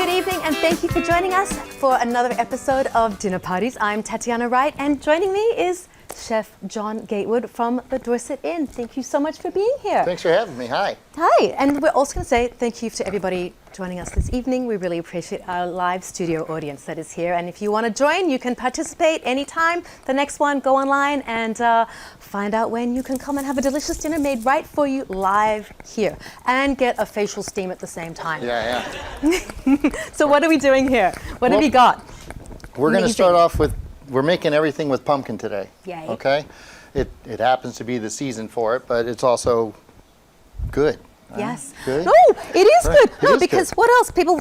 good evening, and thank you for joining us for another episode of Dinner Parties. I'm Tatyanna Wright, and joining me is Chef Jon Gatewood from the Dorset Inn. Thank you so much for being here. Thanks for having me. Hi. Hi, and we're also going to say thank you to everybody joining us this evening. We really appreciate our live studio audience that is here. And if you want to join, you can participate anytime. The next one, go online and find out when you can come and have a delicious dinner made right for you live here and get a facial steam at the same time. Yeah. So what are we doing here? What have you got? We're going to start off with, we're making everything with pumpkin today. Yay. Okay? It happens to be the season for it, but it's also good. Yes. Good? No, it is Right. good. It No, is because good. what else? People,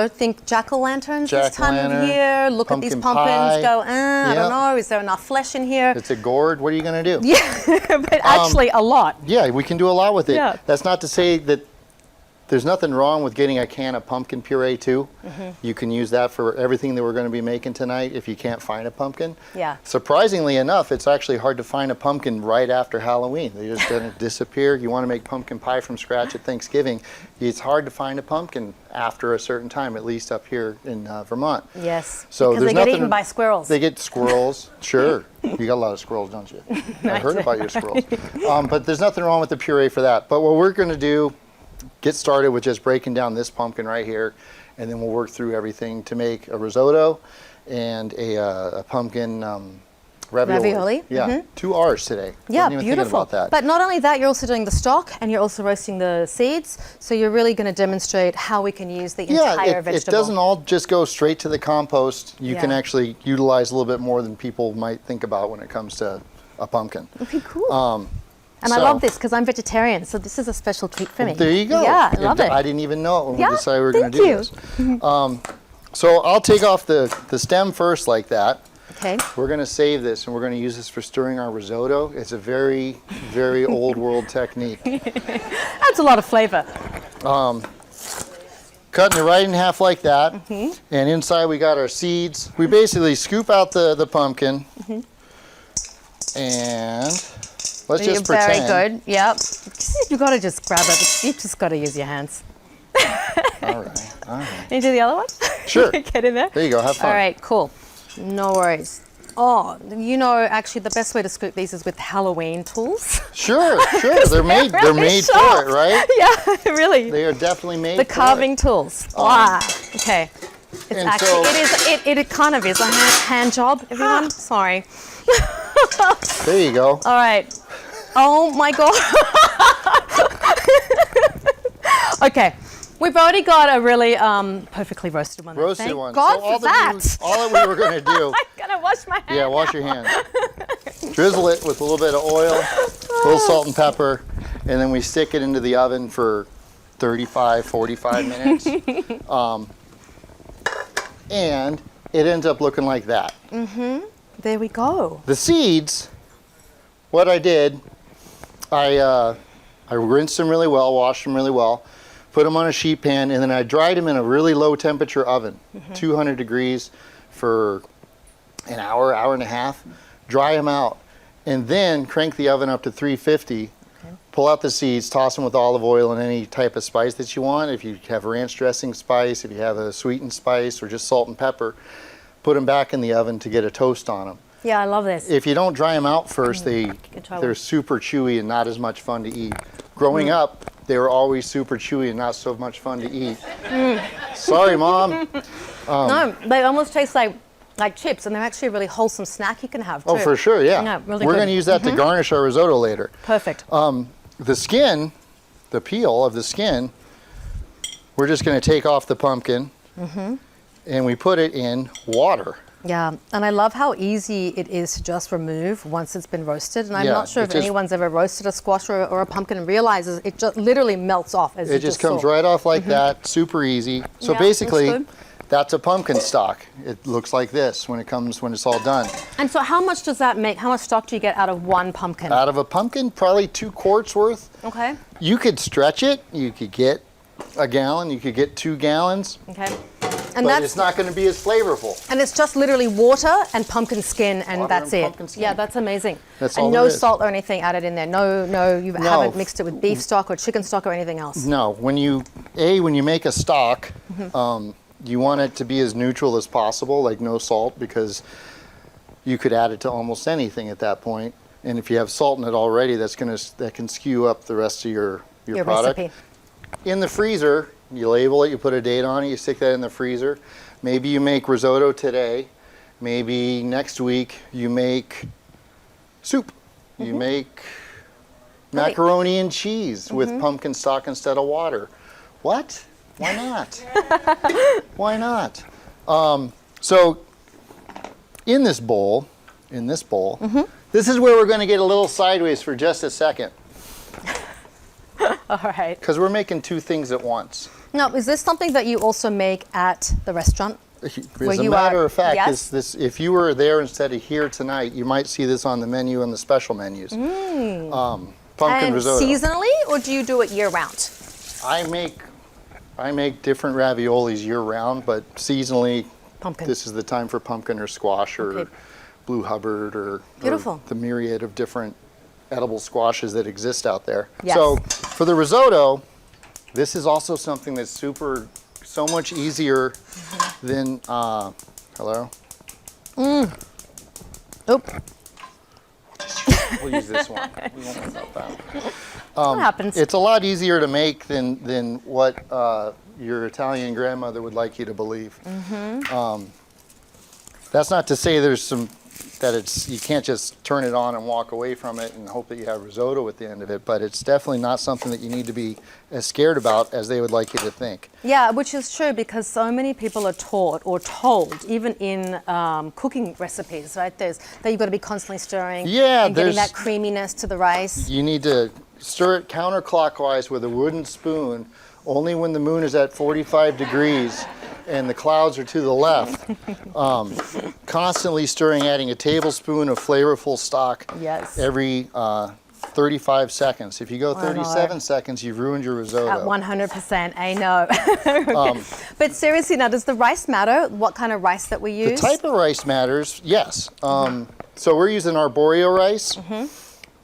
think jack-o'-lanterns this time of year, look at these pumpkin pumpkins, pie. go, I Yep. don't know, is there enough flesh in here? It's a gourd. What are you going to do? Yeah, but actually a lot. Yeah, we can do a lot with it. Yeah. That's not to say that there's nothing wrong with getting a can of pumpkin puree too. You can use that for everything that we're going to be making tonight if you can't find a pumpkin. Yeah. Surprisingly enough, it's actually hard to find a pumpkin right after Halloween. They just kind of disappear. You want to make pumpkin pie from scratch at Thanksgiving, it's hard to find a pumpkin after a certain time, at least up here in Vermont. Yes, So because there's they get nothing, eaten by squirrels. They get squirrels, sure. You got a lot of squirrels, don't you? I heard about your squirrels. But there's nothing wrong with the puree for that. But what we're going to do, get started with just breaking down this pumpkin right here, and then we'll work through everything to make a risotto and a pumpkin ravioli. Yeah, 2 R's today. Yeah, Wasn't even thinking beautiful. about that. But not only that, you're also doing the stock and you're also roasting the seeds. So you're really going to demonstrate how we can use the entire it vegetable. doesn't all just go straight to the compost. You can Yeah. actually utilize a little bit more than people might think about when it comes to a pumpkin. Okay, cool. And I so- love this because I'm vegetarian, so this is a special treat for me. There you go. Yeah, I love it. I didn't even know it when Yeah, we decided we were going to thank do you. this. So I'll take off the stem first like that. Okay. We're going to save this and we're going to use this for stirring our risotto. It's a very, very old world technique. That's a lot of flavor. Cutting it right in half like that. And inside we got our seeds. We basically scoop out the pumpkin. And let's You're just pretend. very good. Yep. You got to just grab it. You just got to use your hands. All right. Can you do the other one? Sure. Get in there. There you go. Have fun. All right, cool. No worries. Oh, actually the best way to scoop these is with Halloween tools. Sure. They're made really for sharp. it, right? Yeah, really. They are definitely made The for carving it. tools. Wow. Okay. It's And actually, so- it kind of is a hand job, everyone. Sorry. There you go. All right. Oh my God. Okay. We've already got a really perfectly roasted one. Roasted thank one. God So all for that. all that we were going to do. I'm gonna wash my hands. Yeah, wash your hands. Drizzle it with a little bit of oil, a little salt and pepper, and then we stick it into the oven for 35, 45 minutes. And it ends up looking like that. There we go. The seeds, what I did, I rinsed them really well, washed them really well, put them on a sheet pan, and then I dried them in a really low temperature oven, 200 degrees for an hour, hour and a half. Dry them out, and then crank the oven up to 350. Pull out the seeds, toss them with olive oil and any type of spice that you want. If you have ranch dressing spice, if you have a sweetened spice, or just salt and pepper, put them back in the oven to get a toast on them. Yeah, I love this. If you don't dry them out first, Good try they're one. super chewy and not as much fun to eat. Growing up, they were always super chewy and not so much fun to eat. Sorry, Mom. No, they almost taste like chips, and they're actually a really wholesome snack you can have too. Oh, for sure, yeah. Yeah, really We're good. going to use that to garnish our risotto later. Perfect. The skin, the peel of the skin, we're just going to take off the pumpkin and we put it in water. Yeah, and I love how easy it is to just remove once it's been roasted. And I'm Yeah, not sure if it just- anyone's ever roasted a squash or a pumpkin and realizes it just literally melts off as you It just saw. comes right off like that, super easy. So Yeah, basically, looks good. that's a pumpkin stock. It looks like this when it's all done. And so how much does that make? How much stock do you get out of one pumpkin? Out of a pumpkin, probably 2 quarts worth. Okay, You could stretch it. You could get a gallon. You could get 2 gallons. okay. And but it's not going to be as flavorful. And it's just literally water and pumpkin skin, and Water that's and it. pumpkin skin. Yeah, that's amazing. That's and all no there is. salt or anything added in there. No, you haven't mixed it with beef stock or chicken stock or anything else. No, when you make a stock, You want it to be as neutral as possible, like no salt, because you could add it to almost anything at that point. And if you have salt in it already, that can skew up the rest of your product. Recipe. In the freezer, you label it, you put a date on it, you stick that in the freezer. Maybe you make risotto today. Maybe next week you make soup. You make macaroni and cheese with pumpkin stock instead of water. What? Why not? Why not? So in this bowl, this is where we're going to get a little sideways for just a second. All right. Because we're making two things at once. Now, is this something that you also make at the restaurant? As a matter of fact, this, if you were there instead of here tonight, you might see this on the menu and the special menus. Pumpkin risotto. Seasonally, or do you do it year round? I make different raviolis year round, but seasonally, Pumpkin. this is the time for pumpkin or squash or blue Hubbard or the myriad of different edible squashes that exist out there. Yes. So for the risotto, this is also something that's so much easier than, hello? Oop. We'll use this one. We won't worry about that. What happens? It's a lot easier to make than what your Italian grandmother would like you to believe. That's not to say you can't just turn it on and walk away from it and hope that you have risotto at the end of it, but it's definitely not something that you need to be as scared about as they would like you to think. Yeah, which is true, because so many people are taught or told, even in cooking recipes, right? That you've got to be constantly stirring and getting that creaminess to the rice. You need to stir it counterclockwise with a wooden spoon only when the moon is at 45 degrees and the clouds are to the left. Constantly stirring, adding a tablespoon of flavorful stock every 35 seconds. If you go 37 seconds, you've ruined your risotto. At 100%, I know. But seriously, now, does the rice matter? What kind of rice that we use? The type of rice matters, yes. So we're using arborio rice.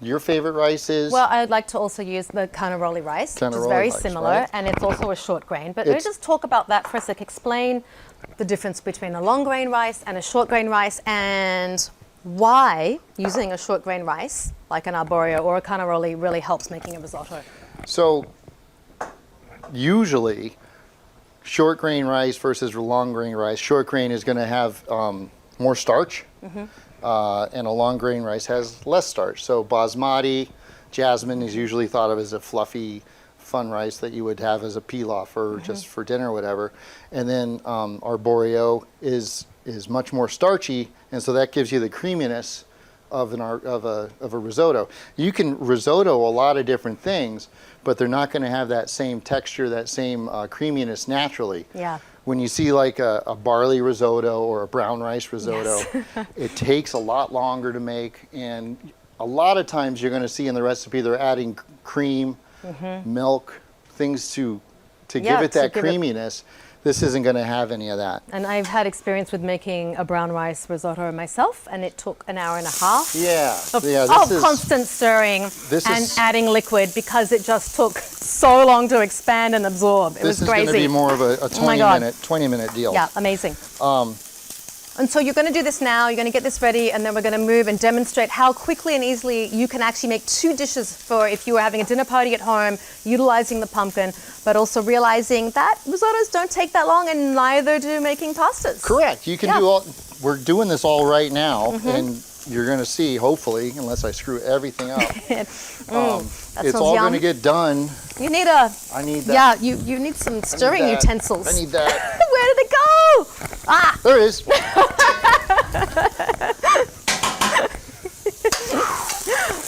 Your favorite rice is? Well, I'd like to also use the Carnaroli rice, which is very similar, right? and it's also a short grain. But let's just talk about that for a sec. Explain the difference between a long grain rice and a short grain rice, and why using a short grain rice, like an arborio or a Carnaroli, really helps making a risotto. So, usually, short grain rice versus long grain rice, short grain is going to have more starch. And a long grain rice has less starch. So basmati, jasmine is usually thought of as a fluffy, fun rice that you would have as a pilaf or just for dinner or whatever. And then arborio is much more starchy, and so that gives you the creaminess of a risotto. You can risotto a lot of different things, but they're not going to have that same texture, that same creaminess naturally. Yeah. When you see like a barley risotto or a brown rice risotto, it takes a lot longer to make, and a lot of times you're going to see in the recipe they're adding cream, milk, things to give it that creaminess. This isn't going to have any of that. And I've had experience with making a brown rice risotto myself, and it took an hour and a half of constant stirring and adding liquid, because it just took so long to expand and absorb. It was crazy. This is going to be more of a 20-minute deal. Yeah, amazing. And so you're going to do this now, you're going to get this ready, and then we're going to move and demonstrate how quickly and easily you can actually make two dishes for if you were having a dinner party at home, utilizing the pumpkin, but also realizing that risottos don't take that long, and neither do making pastas. Correct. You can do all, we're doing this all right now, and you're going to see, hopefully, unless I screw everything up, it's all going to get done. You need I need that. Yeah, you need some stirring utensils. I need that. Where did it go? Ah! There it is.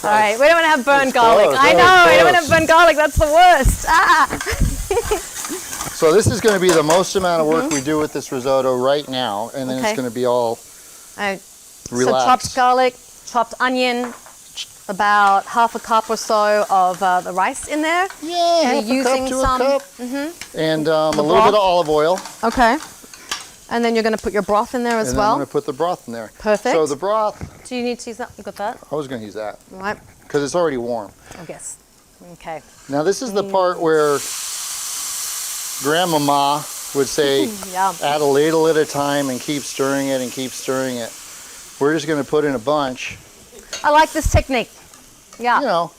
All right, we don't want to have burnt garlic. I know, we don't want to have burnt garlic. That's the worst. Ah! So this is going to be the most amount of work we do with this risotto right now, and then it's going to be all relaxed. So chopped garlic, chopped onion, about half a cup or so of the rice in there. Yeah, half a cup to a cup. And a little bit of olive oil. Okay. And then you're going to put your broth in there as well. I'm going to put the broth in there. Perfect. So the broth. Do you need to use that? You got that? I was going to use that. All right. Because it's already warm. I guess. Okay. Now this is the part where Grandmama would say Yeah. add a ladle at a time and keep stirring it and keep stirring it. We're just going to put in a bunch. I like this technique. Yeah. You know,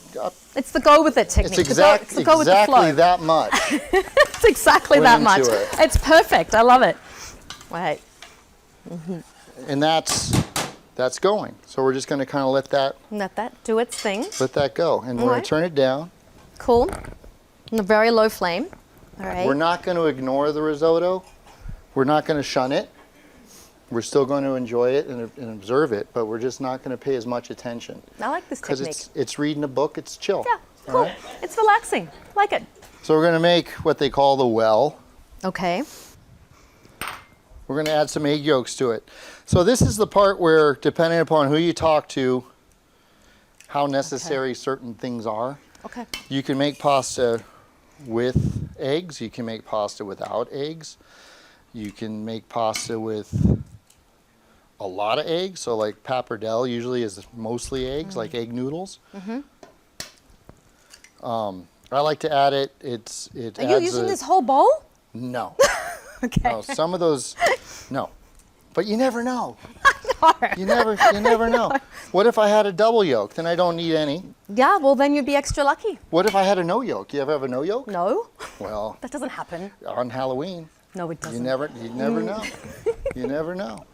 It's the go with it technique. it's It's the go with the flow. exactly that much. It's exactly Put that into much. it. It's perfect. I love it. Wait. And that's going. So we're just going to kind of let that do its thing. go. And we're going Alright. to turn it down. Cool. On a very low flame. All right. We're not going to ignore the risotto. We're not going to shun it. We're still going to enjoy it and observe it, but we're just not going to pay as much attention. I like this Because technique. it's reading a book, it's chill. Yeah, cool. Alright? It's relaxing. Like it. So we're going to make what they call the well. Okay. We're going to add some egg yolks to it. So this is the part where, depending upon who you talk to, how necessary certain things are. Okay. You can make pasta with eggs. You can make pasta without eggs. You can make pasta with a lot of eggs. So like pappardelle usually is mostly eggs, like egg noodles. I like to add it. Are you using this whole bowl? No. Okay. No, some of those, no. But you never know. No. You never know. What if I had a double yolk? Then I don't need any. Yeah, well then you'd be extra lucky. What if I had a no yolk? You ever have a no yolk? No, Well, that doesn't happen. on Halloween, No, it doesn't. you never know. You never know.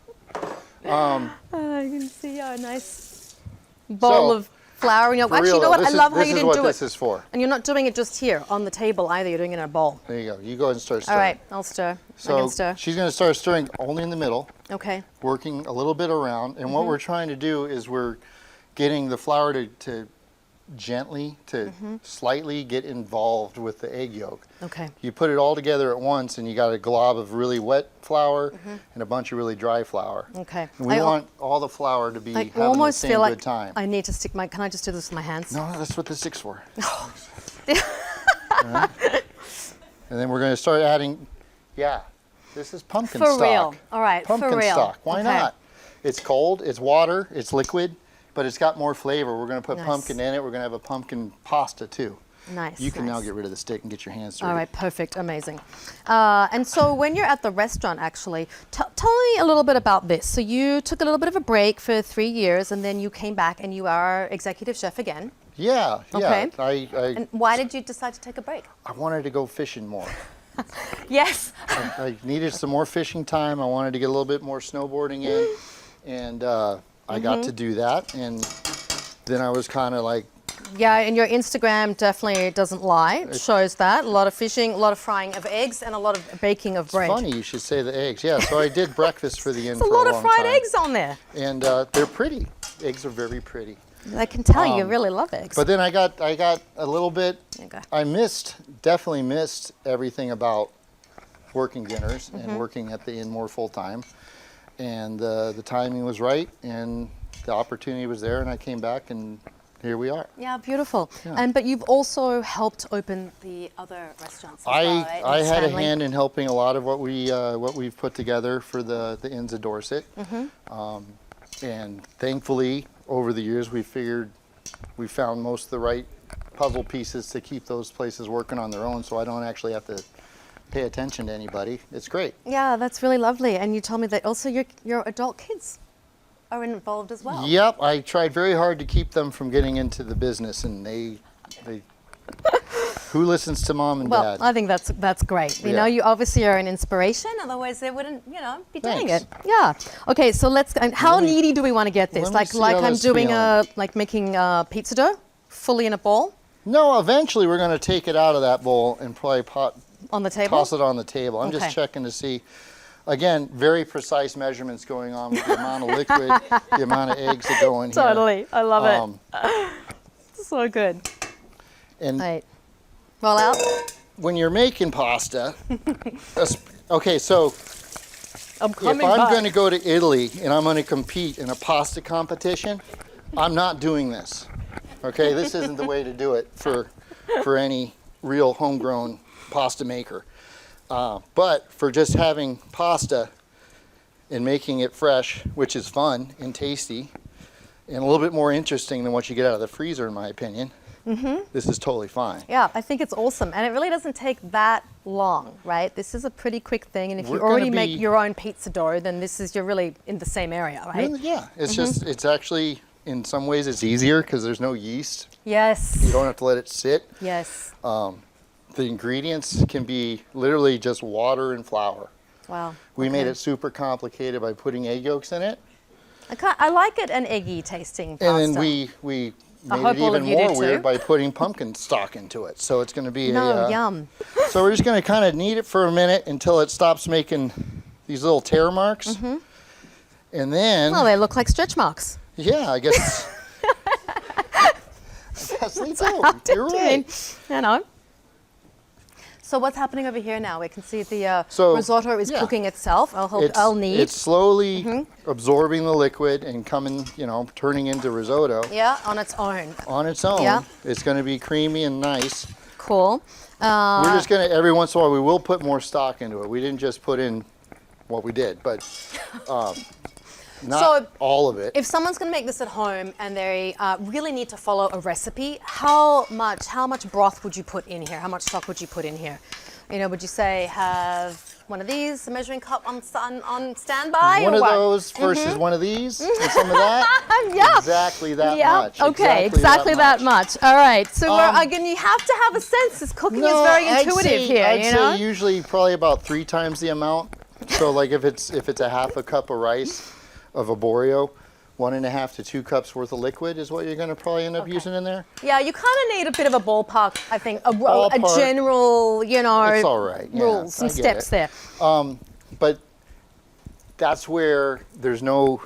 I can see a nice bowl So, of flour and yolk. For Actually, real you know what? though, I love how this you is didn't what do this it. is for. And you're not doing it just here on the table either. You're doing it in a bowl. There you go. You go ahead and start All stirring. right, I'll stir. I So can stir. she's going to start stirring only in the middle, Okay. working a little bit around. And what we're trying to do is we're getting the flour to gently, slightly get involved with the egg yolk. Okay. You put it all together at once and you got a glob of really wet flour and a bunch of really dry flour. Okay. And we want all the flour to be I having the almost same feel good like time. I need to stick my. Can I just do this with my hands? No, that's what the stick's for. Alright. And then we're going to start adding, this is pumpkin For stock. real. All right, Pumpkin for real. stock. Why Okay. not? It's cold, it's water, it's liquid, but it's got more flavor. We're going to put Nice. pumpkin in it. We're going to have a pumpkin pasta too. Nice. You can now nice. get rid of the stick and get your hands dirty. All right, perfect, amazing. And so when you're at the restaurant, actually, tell me a little bit about this. So you took a little bit of a break for 3 years, and then you came back, and you are executive chef again. Yeah, Okay. yeah. And why did you decide to take a break? I wanted to go fishing more. Yes. I needed some more fishing time. I wanted to get a little bit more snowboarding in, and I got to do that. And then I was kind of like, Yeah, and your Instagram definitely doesn't lie. It shows that. A lot of fishing, a lot of frying of eggs, and a lot of baking of bread. it's funny you should say the eggs. Yeah, so I did breakfast for the inn There's a for lot a of long fried time. eggs on there. And they're pretty. Eggs are very pretty. I can tell you really love eggs. But then I got a little bit. Okay. I definitely missed everything about working dinners and working at the inn more full time. And the timing was right, and the opportunity was there, and I came back, and here we are. Yeah, beautiful. Yeah. But you've also helped open the other restaurants as well, right? I In had a Stanley. hand in helping a lot of what we've put together for the Inns of Dorset, and thankfully over the years we found most of the right puzzle pieces to keep those places working on their own, so I don't actually have to pay attention to anybody. It's great. Yeah, that's really lovely. And you told me that also your adult kids are involved as well. Yep, I tried very hard to keep them from getting into the business, and they who listens to mom and Well, dad? I think that's great. You Yeah. know, you obviously are an inspiration. Otherwise, they wouldn't, be doing Thanks. it. Yeah. Okay, so how Let me- needy do we want to get this? let me Like see like how I'm this doing feeling. like making pizza dough, fully in a bowl No, eventually we're going to take it out of that bowl and probably on the table. toss it on the table. I'm Okay. just checking to see. Again, very precise measurements going on with the amount of liquid, the amount of eggs that go in here. Totally, I love it. Um, So good. And Right. Roll out. when you're making pasta, okay, so I'm if coming I'm back. going to go to Italy and I'm going to compete in a pasta competition, I'm not doing this. Okay, this isn't the way to do it for any real homegrown pasta maker. But for just having pasta and making it fresh, which is fun and tasty, and a little bit more interesting than what you get out of the freezer, in my opinion. this is totally fine. Yeah, I think it's awesome. And it really doesn't take that long, right? This is a pretty quick thing. And if We're you already gonna make be- your own pizza dough, then you're really in the same area, right? Really, yeah, it's just, it's actually, in some ways it's easier because there's no yeast. Yes. You don't have to let it sit. Yes. The ingredients can be literally just water and flour. Wow. We made Okay. it super complicated by putting egg yolks in it. I like it an eggy tasting pasta. And then we made hope it all even of you do more weird too. by putting pumpkin stock into it. So it's going to be No, a... yum. So we're just going to kind of knead it for a minute until it stops making these little tear marks. And then... Oh, they look like stretch marks. Yeah, I guess... I guess they do. You're right. You know. So what's happening over here now? We can see the So, risotto is yeah. cooking itself. I'll knead. It's slowly absorbing the liquid and coming, turning into risotto. Yeah, on its own. On its own, Yeah. it's going to be creamy and nice. Cool. We're just going to, every once in a while, we will put more stock into it. We didn't just put in what we did, but not So, all of it. If someone's going to make this at home and they really need to follow a recipe, how much broth would you put in here? How much stock would you put in here? Would you say have one of these, a measuring cup on standby? One or of what? those versus one of these and some of that? Yeah. Exactly that Yeah. much. Okay. Exactly that much. All right. So again, you have to have a sense. This cooking is very intuitive here. I'd say usually probably about 3 times the amount. So like if it's a half a cup of rice of arborio, 1.5 to 2 cups worth of liquid is what you're going to probably end up using in there. Yeah, you kind of need a bit of a ballpark, I think, a Ballpark. general, It's all right. Yeah, rules, some I get steps it. there. But that's where there's no,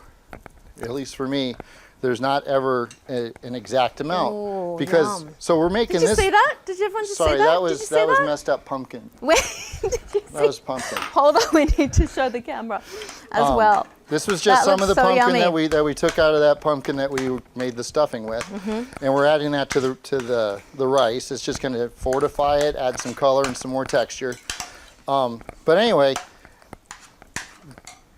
at least for me, there's not ever an exact amount. Ooh, because yum. so we're making Did you this. see that? Did everyone just Sorry, see that? that Did was you see that was messed up pumpkin. Wait, did you That see? was pumpkin. Hold on, we need to show the camera as well. This was just That some of the looks so pumpkin yummy. that we took out of that pumpkin that we made the stuffing with, and we're adding that to the rice. It's just going to fortify it, add some color and some more texture. But anyway,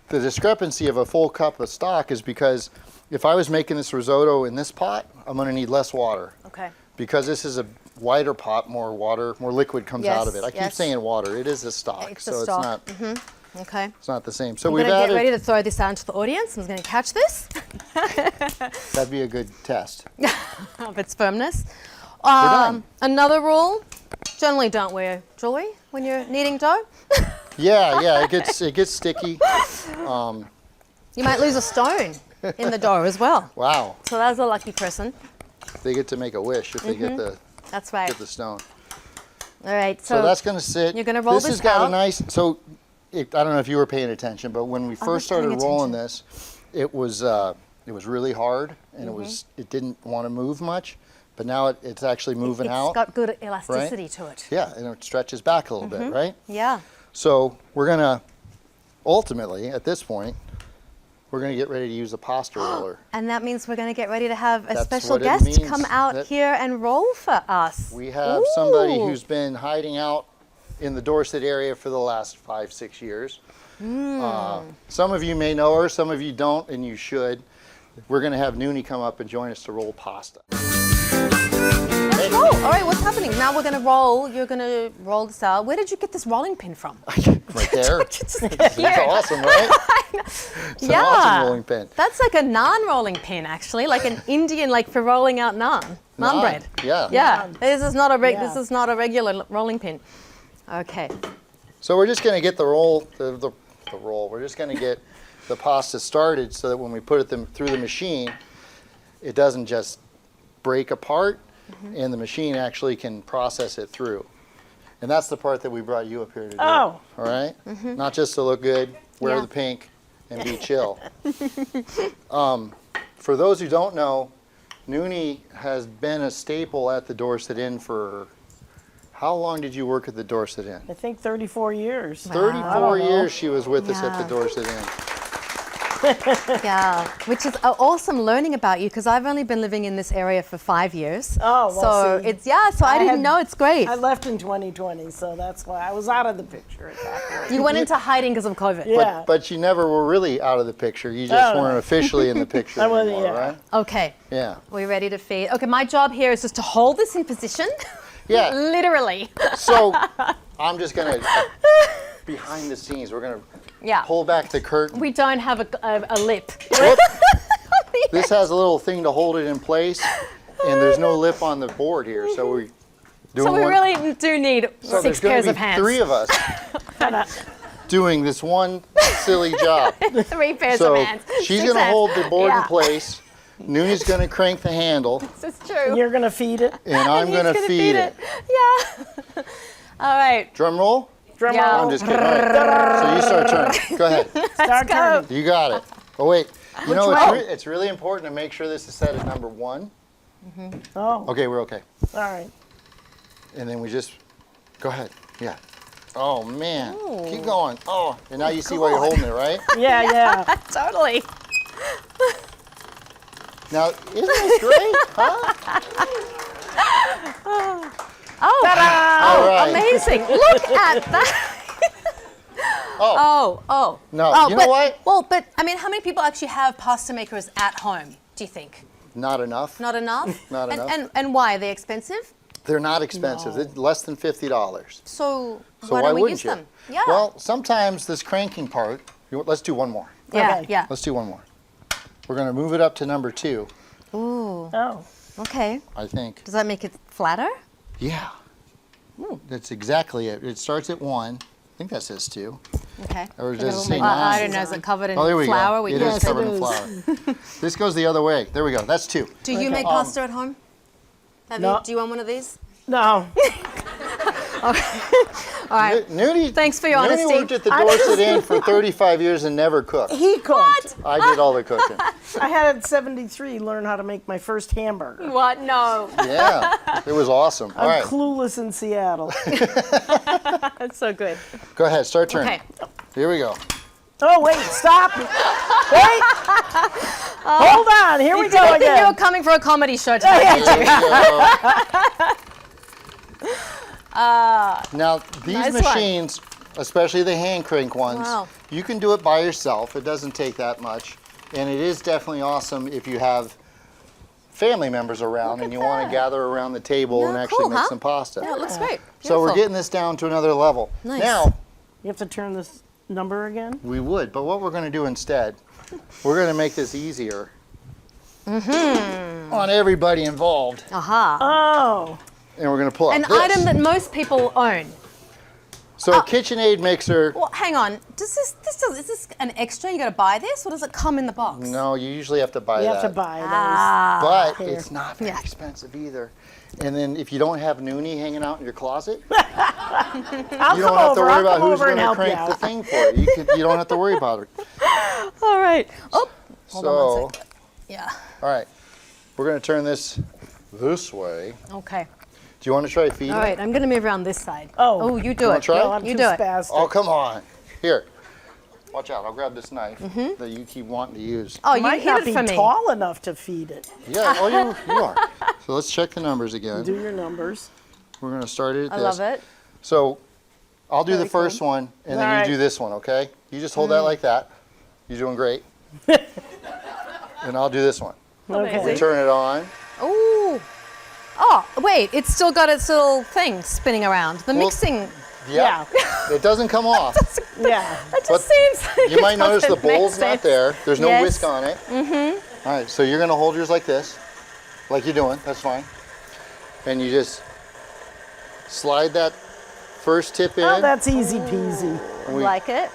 the discrepancy of a full cup of stock is because if I was making this risotto in this pot, I'm going to need less water. Okay. Because this is a wider pot, more liquid comes out of it. Yes, I keep yes. saying water. It is a stock, It's a so stock. it's not. Okay. It's not the same. So I'm we've going to get added. ready to throw this out to the audience. I'm going to catch this That'd be a good test. of its firmness. done. Another rule, generally don't wear jewelry when you're kneading dough. Yeah, it gets sticky. You might lose a stone in the dough as well. Wow, So that's a lucky person. they get to make a wish if they get That's right. the stone. All right. So that's going to sit. you're gonna roll this this has got out. a nice. So I don't know if you were paying attention, but when we first paying started rolling attention. this, it was really hard and it didn't want to move much, but now it's actually moving It's out. got good elasticity to it. Yeah, and it stretches back a little bit, right? Yeah. So we're gonna ultimately at this point, we're gonna get ready to use a pasta roller. And that means we're going to get ready to have a That's special what it guest means. come out That- here and roll for us. We have somebody Ooh. who's been hiding out in the Dorset area for the last 5-6 years. Some of you may know her, some of you don't, and you should. We're going to have Noonie come up and join us to roll pasta. Let's roll. All right, what's happening? Now we're going to roll. You're going to roll this out. Where did you get this rolling pin from? Right there. Just It's here. awesome, right? It's an Yeah. awesome rolling pin. That's like a naan rolling pin, actually, like an Indian, like for rolling out naan Naan, bread. yeah. Yeah. This is not a Yeah. this is not a regular rolling pin. Okay. So we're just going to get the roll. We're just going to get the pasta started so that when we put it through the machine, it doesn't just break apart, and the machine actually can process it through. And that's the part that we brought you up here to do. Oh. All right? Not just to look good, wear Yeah. the pink, and be chill. For those who don't know, Noonie has been a staple at the Dorset Inn for, how long did you work at the Dorset Inn? I think 34 years. 34 I don't know. years she was with us at the Yeah. Dorset Inn. Yeah, which is awesome learning about you because I've only been living in this area for 5 years. Oh, well, so see, it's so I didn't know. It's great. I left in 2020, so that's why I was out of the picture at that point. You went into hiding because of COVID. Yeah. But you never were really out of the picture. You just weren't officially in the picture I wasn't, anymore, yeah. right? Okay. Yeah. We're ready to feed. Okay, my job here is just to hold this in position. Yeah. Literally. So I'm just gonna behind the scenes. We're gonna pull back the curtain. We don't have a lip. Whoop. This has a little thing to hold it in place, and there's no lip on the board here. So we doing So we one. really do need So 6 there's gonna pairs be of hands. 3 of us doing this one silly job. 3 pairs So of hands. she's 6 gonna hands. hold the board in Yeah. place. Nooney's gonna crank the handle, This is true. You're going to feed it? and I'm He's gonna feed it. Yeah. All right. Drum roll. Drum Yeah. roll. I'm just kidding. All right. So you start turning. Go ahead. Start go. turning. You got it. Oh wait. You know way? it's really important to make sure this is set at number 1. Oh, Okay, we're okay. all right. And then we just go ahead. Yeah. Oh man. Keep going. Oh, and now you see why you're holding it, right? Yeah, yeah. Totally. Now, isn't this great? Huh? Oh, All right. amazing. Look at that. Oh. No, you know but, what? Well, but I mean, how many people actually have pasta makers at home, do you think? Not enough. Not enough? Not enough. And why? Are they expensive? They're not expensive. They're less than $50. So, So why why don't we wouldn't use you? them? Yeah. Well, sometimes this cranking part. Let's do one more. yeah, okay. yeah. Let's do one more. We're going to move it up to number 2, Ooh, Oh, okay. I think. Does that make it flatter? Yeah. That's exactly it. It starts at 1. I think that says 2. Okay. Or Give does a it little say more- I 9? don't know. Is it covered in Oh, there we flour? go. We It can is Yes, say- covered it in is. flour. This goes the other way. There we go. That's 2. Do you Okay. make pasta at home? Have No. you? Do you want one of these? no. All right. Noonie, Thanks for your Noonie honesty. worked at the Dorset Inn for 35 years and never cooked. He cooked. I did all the cooking. I had at 73 learn how to make my first hamburger. What? No. Yeah, it was awesome. All I'm right, clueless in Seattle. That's so good. go ahead, start turning. Okay. Here we go. Oh, wait, stop. Wait. Hold on. Here we go I think you were again. coming for a comedy show tonight. Here we go. Now, these nice one. machines, especially the hand crank ones, Wow. you can do it by yourself. It doesn't take that much. And it is definitely awesome if you have family members around and you want to gather around the table and Yeah, actually cool, make huh? some pasta. Yeah, it looks great. So we're Beautiful. getting this down to another level. Nice. Now, You have to turn this number again? we would, but what we're going to do instead, we're going to make this easier on everybody involved. Aha. Oh. And we're going to pull out An this. item that most people own. So a KitchenAid mixer, Well, hang on. Is this an extra? You got to buy this, or does it come in the box? no, you usually have to buy You that. have to buy those. But Here. it's not very Yeah. expensive either. And then if you don't have Noonie hanging out in your closet, I'll you come don't have to over. worry I'll about come who's over going and to help you crank the out. thing for you. You don't have to worry about it. All right. Oh, hold on So, one sec. Yeah. all right, we're going to turn this way. Okay. Do you want to try feeding? All right. I'm gonna move around this side. Oh. you do You wanna it. try? No, I'm You too do it. spastic. Oh, come on. Here. Watch out. I'll grab this knife that you keep wanting to use. Oh, you Might hit not it be for me. tall enough to feed it. Yeah, oh, you are. So let's check the numbers again. Do your numbers. We're going to start it at I this. love it. So I'll do Very the first cool. one, and then All you right. do this one, okay? You just hold that like that. You're doing great. And I'll do this one. Okay. We turn it on. Ooh. Oh, wait. It's still got its little thing spinning around. The Well, mixing. Yeah. It doesn't come off. Yeah. That just but seems. Like You it might notice the doesn't make bowl's not sense. there. There's no Yes. whisk on it. Mm-hmm. All right, so you're going to hold yours like this, like you're doing. That's fine. And you just slide that first tip in, Oh, that's easy peasy. and, we- Like it.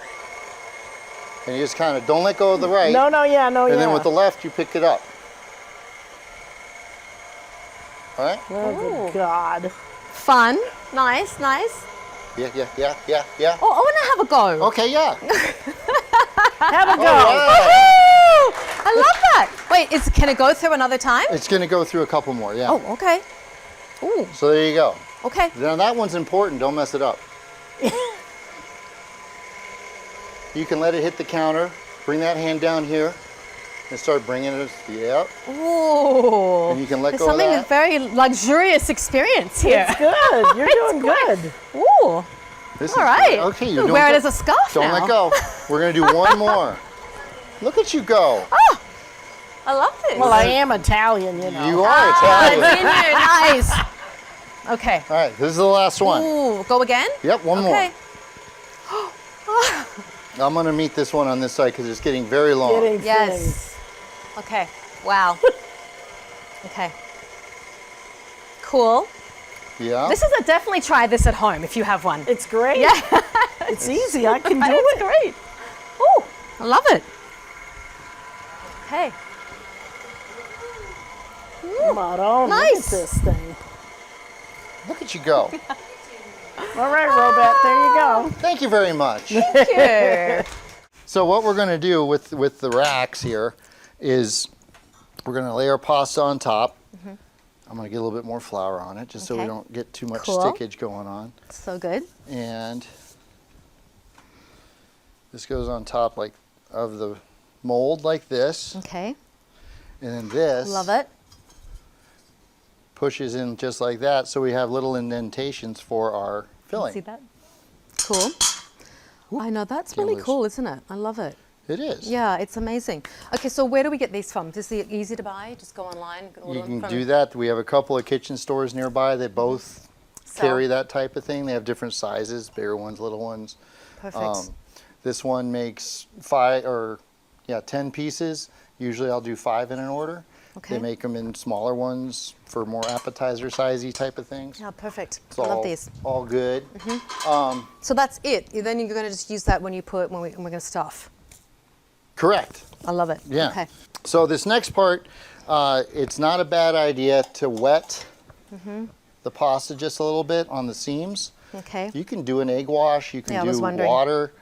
and you just kind of don't let go of the right. No, yeah. And then with the left, you pick it up. All right? Oh, good God. Fun. Nice. Nice. Yeah. Oh, I want to have a go. Okay, yeah. Have a go. All right. Woohoo! I love that. Wait, can it go through another time? It's going to go through a couple more, yeah. Oh, okay. Ooh, So there you go. okay. Now that one's important. Don't mess it up. You can let it hit the counter bring that hand down here and start bringing it. Yep. Ooh. And you can let There's go of something that. very luxurious experience here. It's good. You're doing good. Ooh. This All is right. good. Okay, you're doing Wear it good. as a scarf Don't now. let go. We're gonna do one more. Look at you go. I love this. Well, I am Italian, you know. You are Italian. Nice. Okay. All right, this is the last one. Ooh, go again? Yep, one Okay. more. I'm gonna meet this one on this side because it's getting very long. Getting Yes. Okay. Wow. Okay. Cool. Yeah. This is a definitely try this at home if you have one. It's great. Yeah. It's easy. I can do It's it. great. Ooh, I love it. Okay. Come on, Nice. look at this thing. Look at you go. All right, Robot, there you go. Thank you very much. Thank you. So what we're gonna do with the racks here is we're gonna lay our pasta on top. I'm gonna get a little bit more flour on it just so we Okay. don't get too much Cool. stickage going on. So good. And this goes on top like of the mold like this. Okay. And then this Love it. pushes in just like that so we have little indentations for our filling. See that? Cool. I know, that's really loose. cool, isn't it? I love it. It is. Yeah, it's amazing. Okay, so where do we get these from? Is it easy to buy? Just go online? Order You them can from- do that. We have a couple of kitchen stores nearby that both So, carry that type of thing. They have different sizes, bigger ones, little ones. Perfect. This one makes 10 pieces. Usually I'll do 5 in an order. Okay. They make them in smaller ones for more appetizer sizey type of things. Yeah, perfect. It's I love all, these. all good. So that's it. Then you're going to just use that when we're going to stuff. Correct. I love it. Yeah. Okay. So this next part, it's not a bad idea to wet the pasta just a little bit on the seams. Okay. You can do an egg wash. You can Yeah, I was do wondering. water.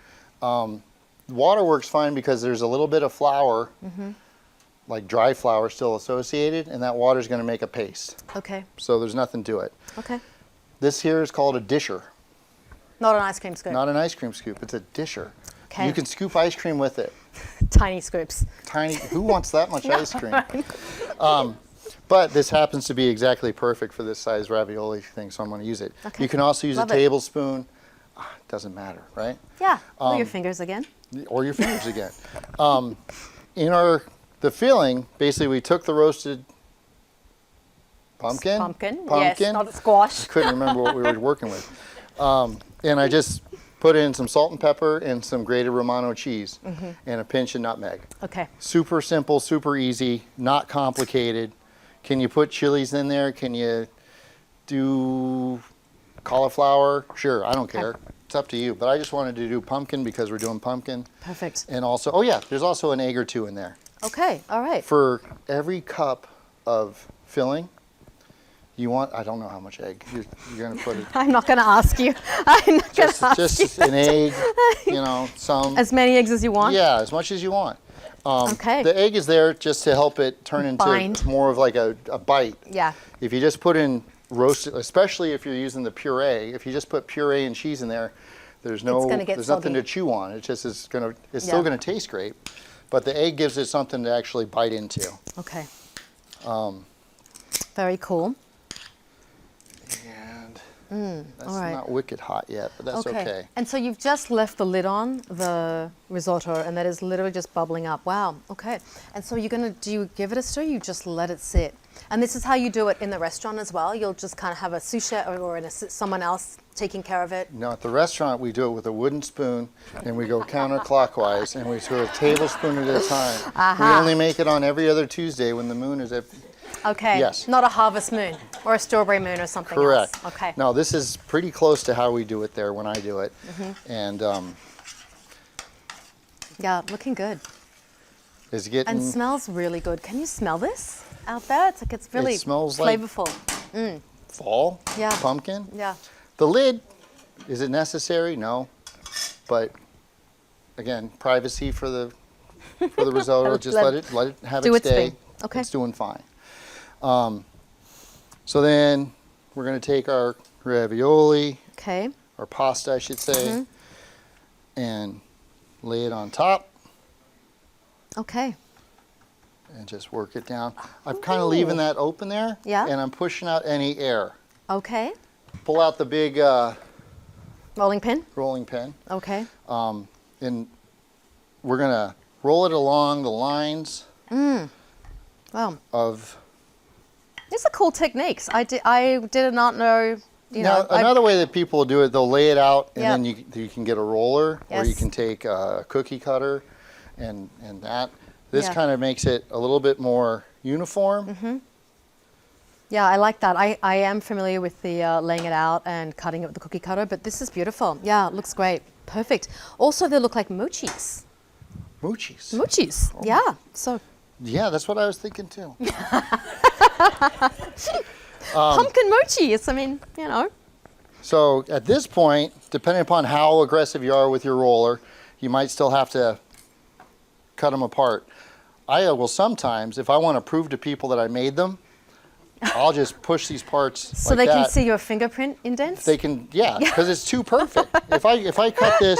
Water works fine because there's a little bit of flour, like dry flour, still associated, and that water is going to make a paste. Okay. So there's nothing to it. Okay. This here is called a disher, Not an ice cream scoop. not an ice cream scoop. It's a disher. Okay. You can scoop ice cream with it. Tiny scoops. Tiny. Who wants that much ice cream? But this happens to be exactly perfect for this size ravioli thing, so I'm going to use it. Okay. You can also use Love a it. tablespoon. Doesn't matter, right? Yeah. Or your fingers again. Or your fingers again. In the filling, basically we took the roasted pumpkin. Pumpkin. Yes, not squash. Couldn't remember what we were working with. And I just put in some salt and pepper and some grated Romano cheese and a pinch of nutmeg. Okay. Super simple, super easy, not complicated. Can you put chilies in there? Can you do cauliflower? Sure, I don't care. It's up to you. But I just wanted to do pumpkin because we're doing pumpkin. Perfect. And also, oh yeah, there's also an egg or two in there. Okay. All right. For every cup of filling, you want, I don't know how much egg you're going to put it. I'm not going to ask you. I'm not going to ask Just you. an egg, some. As many eggs as you want? Yeah, as much as you want. Okay. The egg is there just to help it turn into Bind. more of like a bite. Yeah. If you just put in roasted, especially if you're using the puree, if you just put puree and cheese in there, there's gonna get nothing soggy. to chew on. It just is still Yeah. going to taste great, but the egg gives it something to actually bite into. Okay. Very cool. And that's all right. not wicked hot yet, but that's okay. And so you've just left the lid on the risotto, and that is literally just bubbling up. Wow. Okay. And so do you give it a stir? You just let it sit. And this is how you do it in the restaurant as well. You'll just kind of have a sous chef or someone else taking care of it. No, at the restaurant we do it with a wooden spoon, and we go counterclockwise, and we do a tablespoon at a time. We only make it on every other Tuesday when the moon is at. Okay. Yes. Not a harvest moon or a strawberry moon or something Correct. else. Okay. No, this is pretty close to how we do it there when I do it, and Yeah, looking good. it's getting. And smells really good. Can you smell this out there? It's really It smells like- flavorful. fall. Yeah. Pumpkin. Yeah. The lid, is it necessary? No, but again, privacy for the risotto. Just let it have Do its its day. thing. Okay. It's doing fine. So then we're going to take our ravioli, Okay. or pasta, I should say, and lay it on top. Okay. And just work it down. I'm kind of leaving that open there. Yeah. And I'm pushing out any air. Okay. Pull out the big Rolling pin. rolling pin. Okay. And we're going to roll it along the lines Wow. of... These are cool techniques. I did not know, you Now, know. another way that people do it, they'll lay it out, and Yeah. then you can get a roller, or you Yes. can take a cookie cutter, and that. This Yeah. kind of makes it a little bit more uniform. Yeah, I like that. I am familiar with the laying it out and cutting it with the cookie cutter, but this is beautiful. Yeah, it looks great. Perfect. Also, they look like mochis. Moochies. Mochis. Oh. Yeah. So Yeah, that's what I was thinking too. pumpkin mochis. I mean, you know. So at this point, depending upon how aggressive you are with your roller, you might still have to cut them apart. I will sometimes, if I want to prove to people that I made them, I'll just push these parts So like they that. can see your fingerprint indents. They can, yeah, because it's too perfect. If I cut this,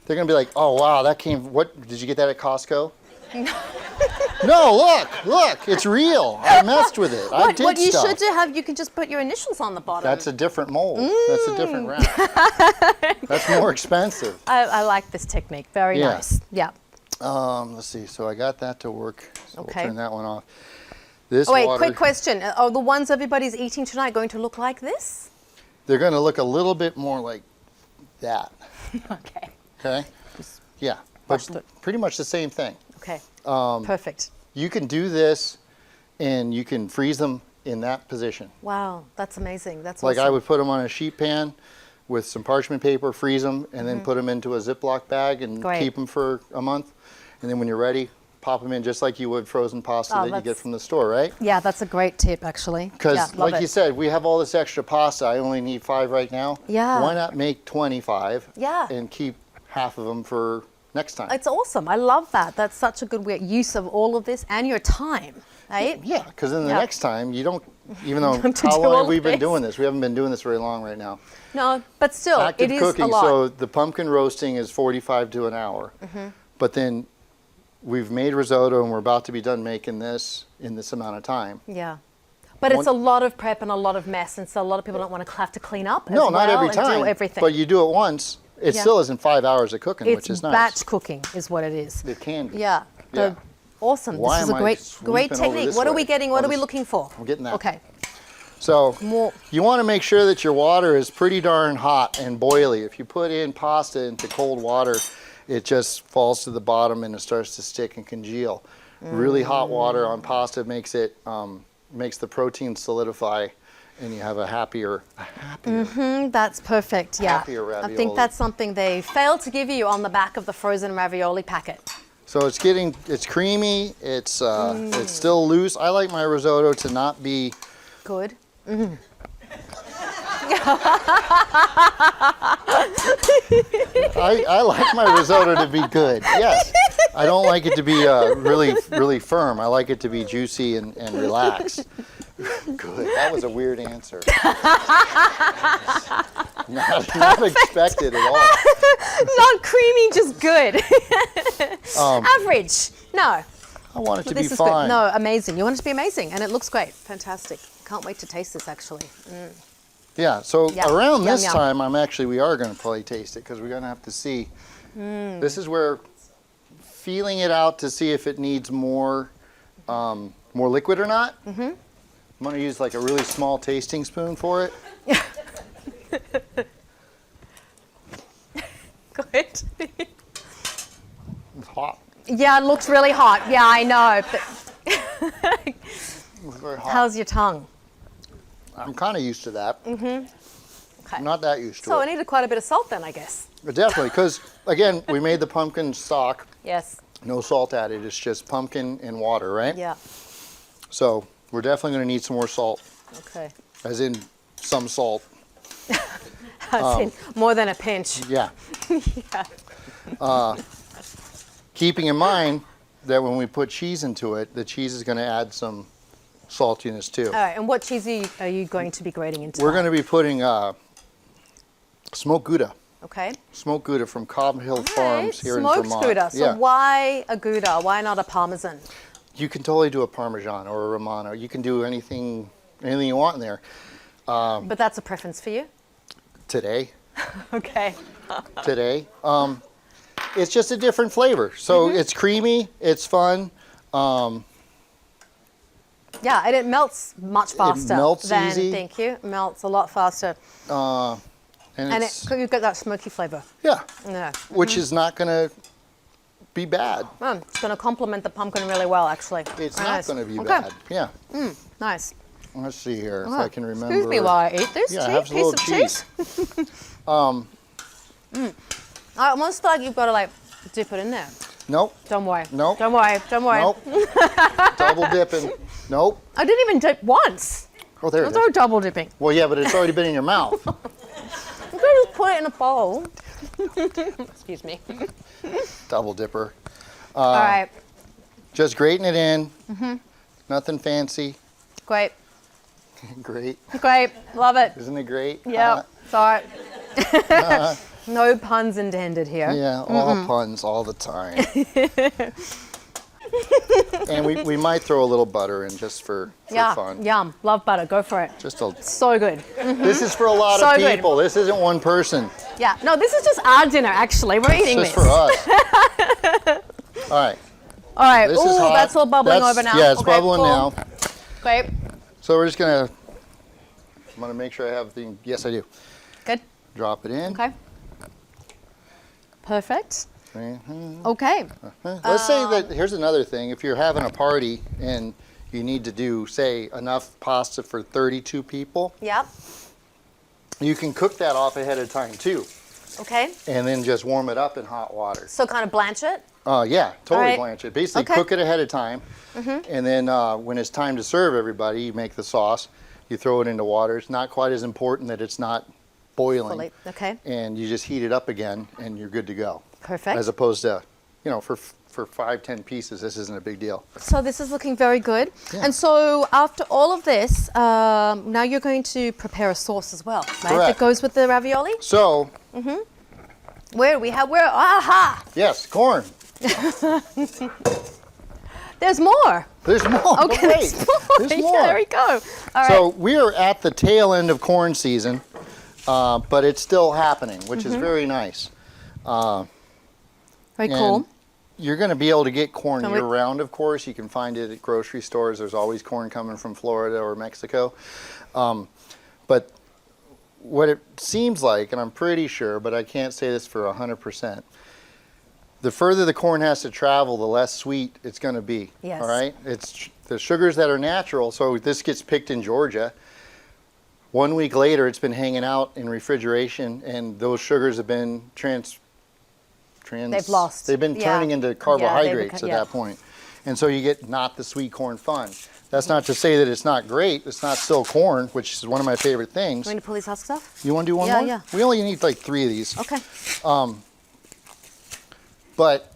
they're gonna be like, oh wow, that came. What did you get that at Costco? No, look, it's real. I messed with it. I did what you stuff. should do you can just put your initials on the bottom. That's a different mold. That's a different round. That's more expensive. I like this technique. Very Yeah. nice. Yeah. Let's see. So I got that to work. So Okay. we'll turn that one off. This Oh, wait, water, quick question. Are the ones everybody's eating tonight going to look like this? they're going to look a little bit more like that. Okay. Okay. Yeah, Watch but the- pretty much the same thing. Okay. Um, Perfect. You can do this, and you can freeze them in that position. Wow, that's amazing. That's Like awesome. I would put them on a sheet pan with some parchment paper, freeze them, and then put them into a Ziploc bag and Great. keep them for a month. And then when you're ready, pop them in just like you would frozen pasta Oh, that you get that's- from the store, right? Yeah, that's a great tip, actually. Because yeah, love like it. you said, we have all this extra pasta. I only need 5 right now. Yeah. Why not make 25 Yeah. and keep half of them for next time? It's awesome. I love that. That's such a good use of all of this and your time, right? Yeah, because then the Yeah. next time you don't, even though Have to how do long all have we been this. doing this? We haven't been doing this very long right now. No, but still, Active it is cooking, a lot. so the pumpkin roasting is 45 to an hour. But then we've made risotto and we're about to be done making this in this amount of time. Yeah. But it's One- a lot of prep and a lot of mess, and so a lot of people don't want to have to clean up No, as not well every and time. do everything. But you do it once, it Yeah. still isn't 5 hours of cooking, it's which is nice. batch cooking is what it is. It can be. Yeah. Yeah. Awesome. Why this is am a I great sweeping over technique. this What are way? we getting? What I'll are we just- looking for? I'm getting that. Okay. So More. you want to make sure that your water is pretty darn hot and boily. If you put in pasta into cold water, it just falls to the bottom and it starts to stick and congeal. Really hot water on pasta makes it makes the protein solidify, and you have a happier. That's perfect. Yeah. Happier I ravioli. think that's something they failed to give you on the back of the frozen ravioli packet. So it's creamy. It's still loose. I like my risotto to not be. Good. I like my risotto to be good. Yes. I don't like it to be really firm. I like it to be juicy and relaxed. Good. That was a weird answer. Not expected at all. Not creamy, just good. Average. No. I want it But to be this is fine. good. No, amazing. You want it to be amazing, and it looks great. Fantastic. Can't wait to taste this, actually. Yeah. So Yeah. around Yum, this yum. time, we are going to probably taste it because we're going to have to see. This is where feeling it out to see if it needs more liquid or not. I'm going to use like a really small tasting spoon for it. Good. It's hot. Yeah, it looks really hot. Yeah, I know. But It's very hot. how's your tongue? I'm kind of used to that. Okay. I'm not that used to So I it. needed quite a bit of salt then, I guess. But definitely, because again, we made the pumpkin stock, Yes. no salt added. It's just pumpkin and water, right? Yeah. So we're definitely going to need some more salt, Okay. as in some salt. As in more than a pinch. Yeah. Keeping in mind that when we put cheese into it, the cheese is going to add some saltiness too. All right. And what cheese are you going to be grating into? We're going to be putting smoked Gouda. Okay. Smoked Gouda from Cobb Hill Right, Farms here in smoked Vermont. Gouda. So yeah. why a Gouda? Why not a Parmesan? You can totally do a Parmesan or a Romano. You can do anything you want in there. But that's a preference for you? Today. Okay. Today. It's just a different flavor. So it's creamy, it's fun. Yeah, and it melts much faster. melts than, easy. Thank you. It melts a lot faster. And You've got that smoky flavor. yeah, Yeah. which is not going to be bad. It's going to complement the pumpkin really well, actually. It's Very not nice. going to be Okay. bad. Yeah. Nice. Let's see here if I can remember. Excuse me while I eat this Yeah, have a piece little of cheese. I almost feel like you've got to like dip it in there. Nope. Don't worry. Nope. Don't worry. Don't worry. Nope. Double dipping. Nope. I didn't even dip once. Oh, there it There's is. no double dipping. Well, yeah, but it's already been in your mouth. You could just put it in a bowl. Excuse me. Double dipper. All right. Just grating it in. Nothing fancy. Great. Great. Great. Love it. Isn't it great? Yeah. Sorry. No puns intended here. Yeah, all puns all the time. And we might throw a little butter in just for Yeah. fun. Yum. Love butter. Go for it. Just a, So good. This is for a lot So of good. people. This isn't one person. Yeah. No, this is just our dinner, actually. We're eating It's this. just for us. All right. All right. This is Ooh, hot. that's all bubbling That's- over now. Yeah, it's Okay, bubbling cool. now. Great. So we're just gonna. I'm gonna make sure I have the. Yes, I do. Good. Drop it in. Okay. Perfect. Mhm. Okay. Let's say that here's another thing. If you're having a party and you need to do, say, enough pasta for 32 people, Yep. you can cook that off ahead of time too, Okay. and then just warm it up in hot water. So kind of blanch it. Yeah, totally right. blanch it. Basically, Okay. cook it ahead of time, and then when it's time to serve everybody, you make the sauce. You throw it into water. It's not quite as important that it's not boiling, Fully. Okay. and you just heat it up again, and you're good to go. Perfect. As opposed to, for 5-10 pieces, this isn't a big deal. So this is looking very good. Yeah. And so after all of this, now you're going to prepare a sauce as well, right? Correct. That goes with the ravioli. So, Aha! yes, corn. There's more. There's more. Okay, But wait, there's more. there's Yeah, more. there we go. All right. So we are at the tail end of corn season, but it's still happening, which is very nice. Very And cool. you're going to be able to get corn Can we- year-round, of course. You can find it at grocery stores. There's always corn coming from Florida or Mexico. But what it seems like, and I'm pretty sure, but I can't say this for 100%, the further the corn has to travel, the less sweet it's going to be. Yes. All right? It's the sugars that are natural. So this gets picked in Georgia. 1 week later, it's been hanging out in refrigeration, and those sugars have been They've lost. They've been Yeah. turning into carbohydrates become- at that point. And so you get not the sweet corn fun. That's not to say that it's not great. It's not still corn, which is one of my favorite things. Want me to pull these husks off? You want to do one Yeah, more? yeah. We only need like 3 of these. Okay. But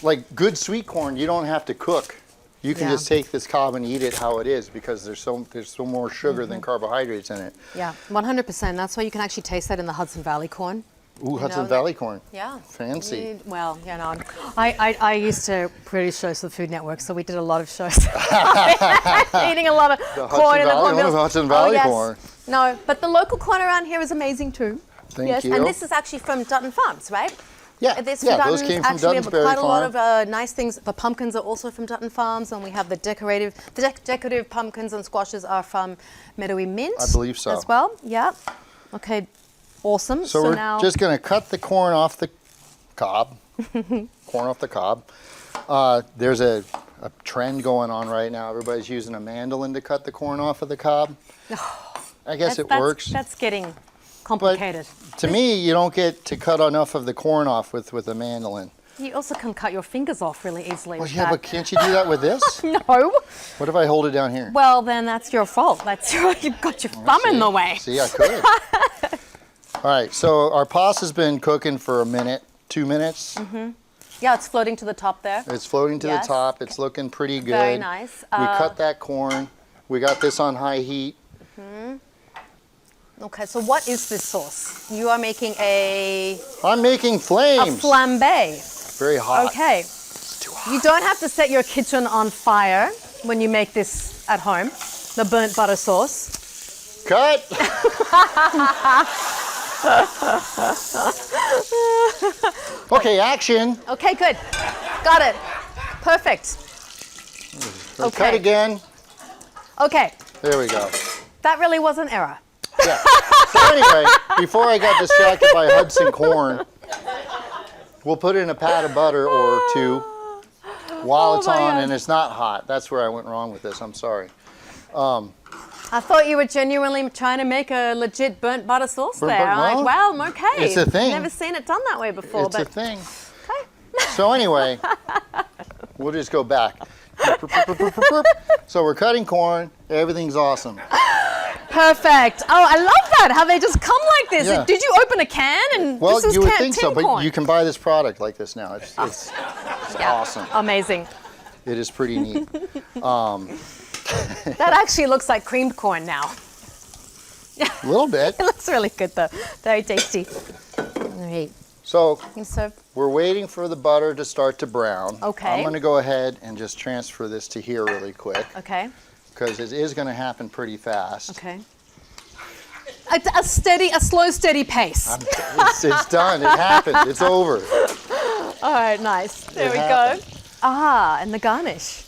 like good sweet corn, you don't have to cook. You can Yeah. just take this cob and eat it how it is because there's so more sugar Mm-hmm. than carbohydrates in it. Yeah, 100%. That's why you can actually taste that in the Hudson Valley corn. Ooh, Hudson know, Valley corn. Yeah. Fancy. Well, I used to produce shows for the Food Network, so we did a lot of shows. Eating a lot of corn in the Valley, cornfields. oh, Hudson Valley yes. corn. No, but the local corn around here is amazing too. Thank yes, you. and this is actually from Dutton Farms, right? Yeah, This yeah, from those Dutton's. came from Actually, we have Duttonsberry quite a lot Farm. of nice things. The pumpkins are also from Dutton Farms, and we have the decorative pumpkins and squashes are from Meadowy Mint. I believe so. As well, yeah. Okay, awesome. So we're now, just going to cut the corn off the cob. Corn off the cob. There's a trend going on right now. Everybody's using a mandolin to cut the corn off of the cob. I guess it works. That's getting complicated. To me, you don't get to cut enough of the corn off with a mandolin. You also can cut your fingers off really easily. Well, with yeah, that. but can't you do that with this? No. What if I hold it down here? Well, then that's your fault. You've got your thumb in the way. See, I could. All right, so our pasta's been cooking for a minute, 2 minutes. Yeah, it's floating to the top there. It's floating to Yes. the top. It's looking pretty good. Very nice. We cut that corn. We got this on high heat. Okay, so what is this sauce? You are making a I'm making flames. flambe. Very hot. Okay. It's too hot. You don't have to set your kitchen on fire when you make this at home. The burnt butter sauce. Cut. Okay, action. Okay, good. Got it. Perfect. Okay. Cut again. Okay, There we go. that really was an error. Yeah. So anyway, before I got distracted by Hudson corn, we'll put in a pat of butter or two while it's my on God. and it's not hot. That's where I went wrong with this. I'm sorry. I thought you were genuinely trying to make a legit burnt butter sauce Burnt there. butter- I'm like, well, wow, okay. it's a thing. Never seen it done that way before, It's but a thing. okay. So anyway, we'll just go back. So we're cutting corn. Everything's awesome. Perfect. Oh, I love that. How they just come like this. Yeah. Did you open a can and Well, this is you would tin think so, but corn? you can buy this product like this now. It's Yeah. awesome. Amazing. It is pretty neat. That actually looks like creamed corn now. A little bit. It looks really good though. Very tasty. All right. So You serve. we're waiting for the butter to start to brown. Okay. I'm going to go ahead and just transfer this to here really quick Okay. because it is going to happen pretty fast. Okay. A slow, steady pace. It's done. It happened. It's over. All right, nice. There It we happened. go. Ah, and the garnish.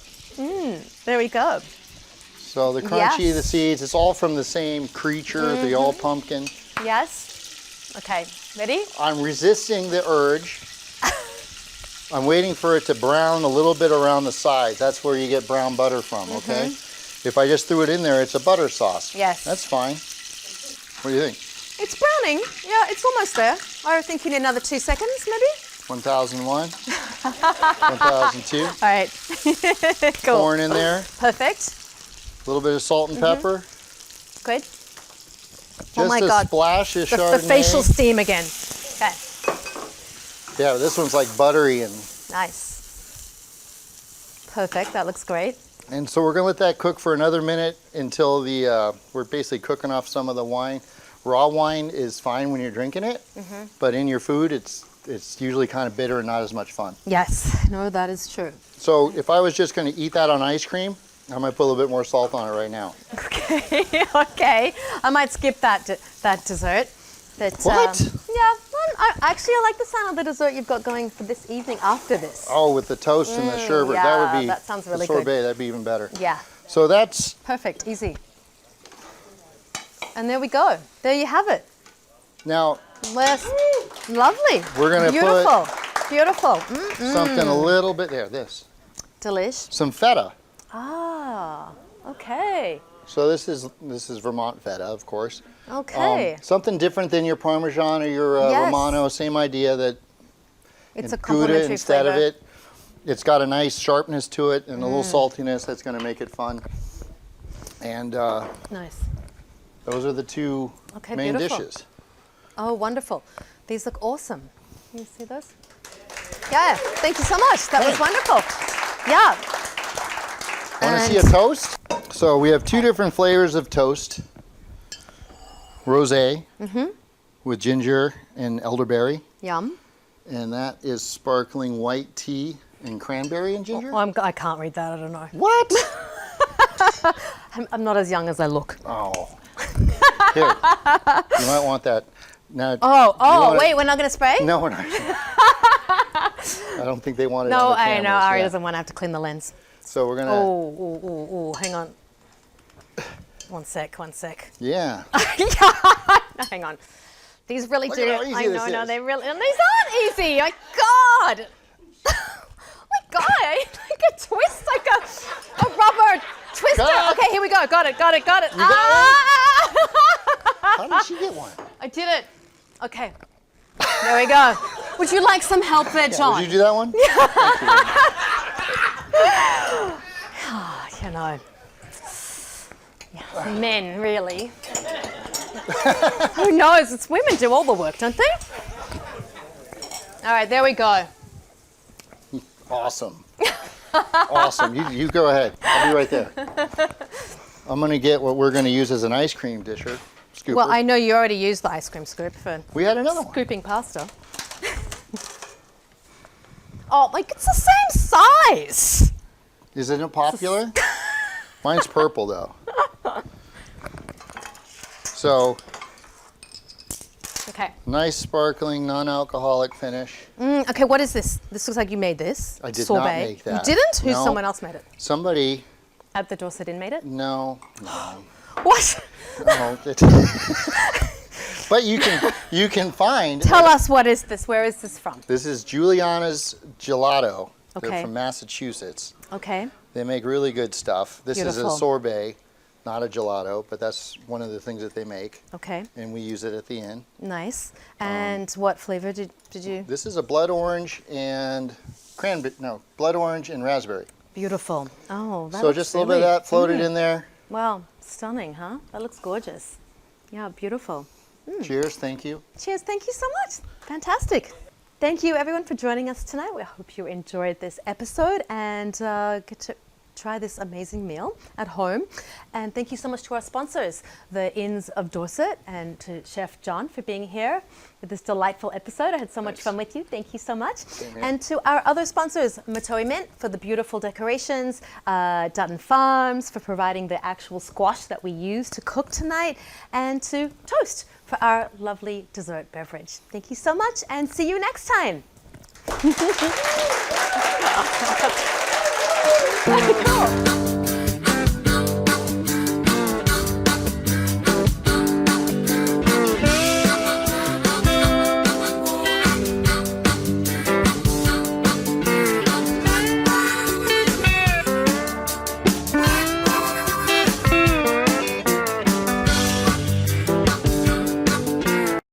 There we go. So the crunchy, Yes. the seeds, it's all from the same creature, the all pumpkin. Yes. Okay. Ready? I'm resisting the urge. I'm waiting for it to brown a little bit around the sides. That's where you get brown butter from, okay? If I just threw it in there, it's a butter sauce. Yes. That's fine. What do you think? It's browning. Yeah, it's almost there. I think you need another 2 seconds, maybe. 1001, 1002. All right. Cool. Corn in there, Perfect. a little bit of salt and pepper. Good. Just Oh my a God. splash of The Chardonnay. facial steam again. Okay. Yeah, this one's like buttery and Nice. Perfect. That looks great. so we're gonna let that cook for another minute until we're basically cooking off some of the wine. Raw wine is fine when you're drinking it, but in your food, it's usually kind of bitter and not as much fun. Yes. No, that is true. So if I was just gonna eat that on ice cream, I might put a little bit more salt on it right now. Okay. Okay. I might skip that dessert. But, What? yeah. Actually, I like the sound of the dessert you've got going for this evening after this. Oh, with the toast and the sherbet, yeah, that would be. that sounds really the sorbet, good. that'd be even better. Yeah. So that's Perfect. Easy. And there we go. There you have it. now Yes. Lovely. We're gonna put Beautiful. Beautiful. something a little bit there. This Delish. some feta. Ah. Okay. So this is Vermont feta, of course. Okay. Something different than your Parmesan or your Yes. Romano. Same idea that It's a Gouda complimentary instead flavor. of it. It's got a nice sharpness to it and a little saltiness that's going to make it fun. And Nice. those are the two Okay, main beautiful. dishes. Oh, wonderful. These look awesome. Can you see those? Yeah. Thank you so much. That was Thanks. wonderful. Yeah. Want to see a toast? So we have two different flavors of toast. Rosé with ginger and elderberry. Yum. And that is sparkling white tea and cranberry and ginger. Oh, I can't read that. I don't know. What? I'm not as young as I look. Oh. Here. You might want that. Now, Oh, wanna- wait, we're not going to spray? No, we're not. I don't think they want it No, on the I cameras, know. Ari yeah. doesn't want to have to clean the lens. So we're gonna. Oh, hang on. One sec. Yeah. Hang on. These really Look do. at how easy I this know, no, is. they really. And these aren't easy. My God. My God, I like a twist, like a rubber twister. Cut. Okay, here we go. Got it. got How did she get one? I did it. Okay. There we go. Would you like some help there, John? Would you do that one? You know. Yeah, men, really. Who knows? It's women do all the work, don't they? All right, there we go. Awesome. Awesome. You go ahead. I'll be right there. I'm gonna get what we're gonna use as an ice cream disher. scooper. Well, I know you already used the ice cream scoop for We had another one. scooping pasta. Oh, like it's the same size. Isn't it popular? Mine's purple though. So, Okay. nice sparkling, non-alcoholic finish. Okay, what is this? This looks like you made this. I did sorbet. not make that. You didn't? Who? No. Someone else made it. Somebody, At the Dorset Inn made it? no. What? No, but you can find. Tell us, what is this? Where is this from? This is Juliana's Gelato. Okay. They're from Massachusetts. Okay. They make really good stuff. This is a Beautiful. sorbet, not a gelato, but that's one of the things that they make, Okay. and we use it at the inn. Nice. And what flavor did you? This is a blood orange and cranberry. No, blood orange and raspberry. Beautiful. Oh, that So looks just a little bit of really- that floated in there. Wow, stunning, huh? That looks gorgeous. Yeah, beautiful. Cheers, thank you. Cheers. Thank you so much. Fantastic. Thank you, everyone, for joining us tonight. We hope you enjoyed this episode and get to try this amazing meal at home. And thank you so much to our sponsors, the Inns of Dorset, and to Chef Jon for being here with this delightful episode. I had so much Thanks. fun with you. Thank you so much. here. And to our other sponsors, Matoi Mint for the beautiful decorations, Dutton Farms for providing the actual squash that we use to cook tonight, and to Toast for our lovely dessert beverage. Thank you so much, and see you next time. Cool.